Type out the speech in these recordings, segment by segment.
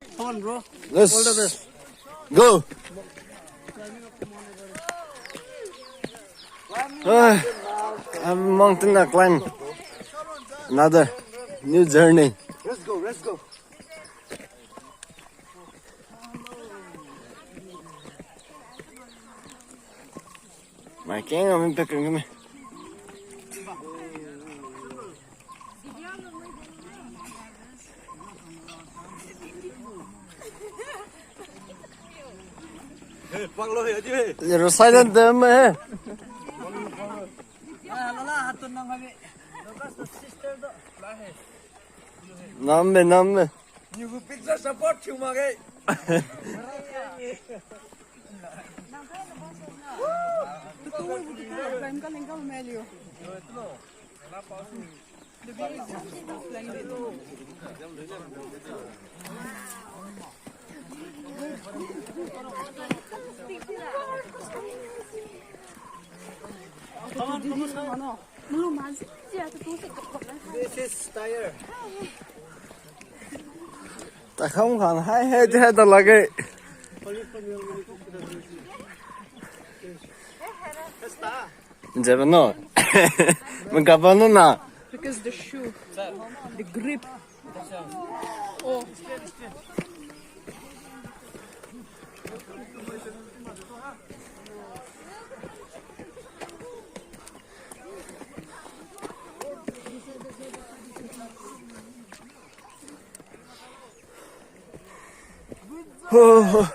Come on, bro. Let's All the best. go. I'm mountain to climb. Another new journey. Let's go, let's go. My king, I'm picking me. You're silent, man. Nambe. You picture support you, Magay. This is tire. Ta không còn hay hết hết là cái giờ bên nó mình gặp bên nó nè Because the shoe, the grip. Oh.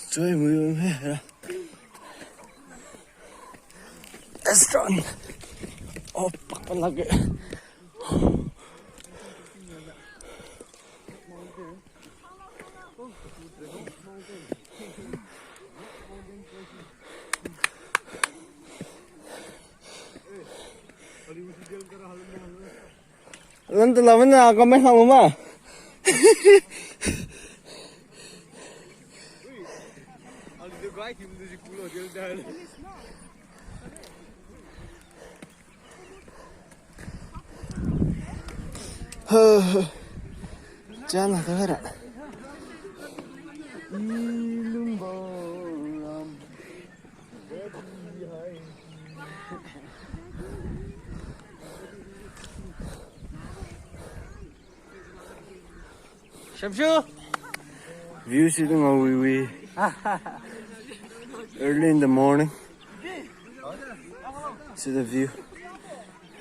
Trời mưa mẹ Let's run. Oh, fuck, I'm like it. Lần từ lâu nào có mấy không mà. Jangan kau heran. Shamshu. View sitting on we early in the morning. See the view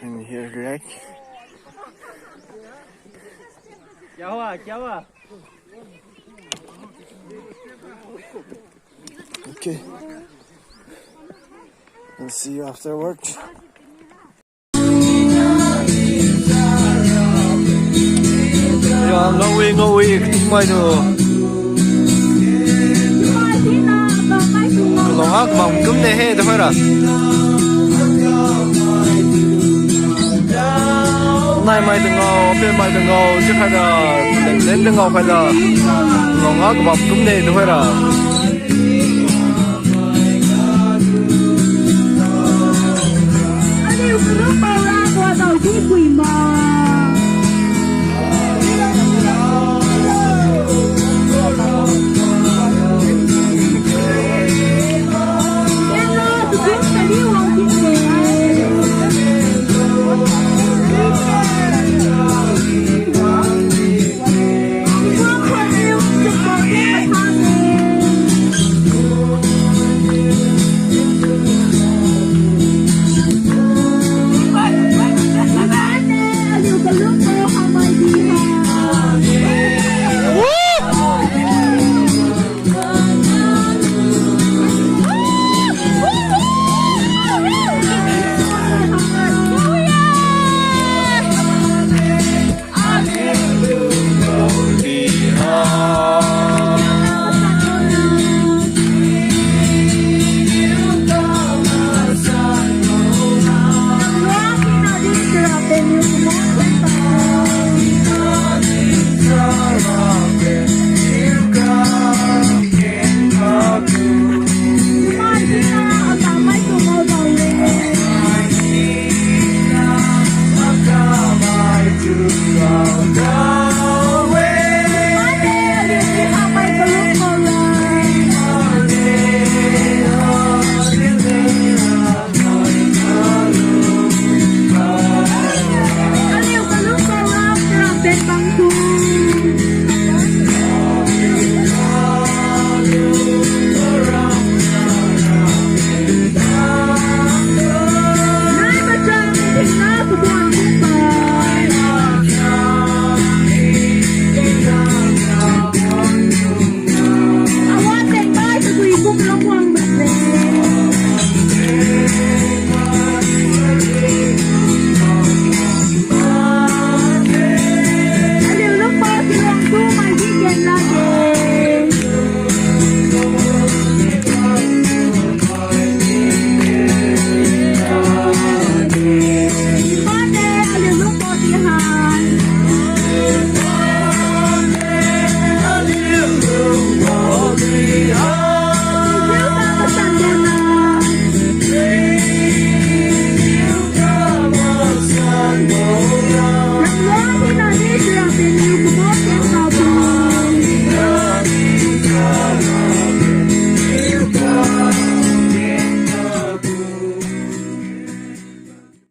and here right. क्या हुआ? Okay. I'll see you afterwards. Yeah, ngồi mai nữa. Lòng ác bằng cúm này hết thôi rồi. Nay mai đừng ngầu, bên mai đừng ngầu, chứ phải là đến đừng ngầu phải là lòng ác bằng cúm này thôi rồi.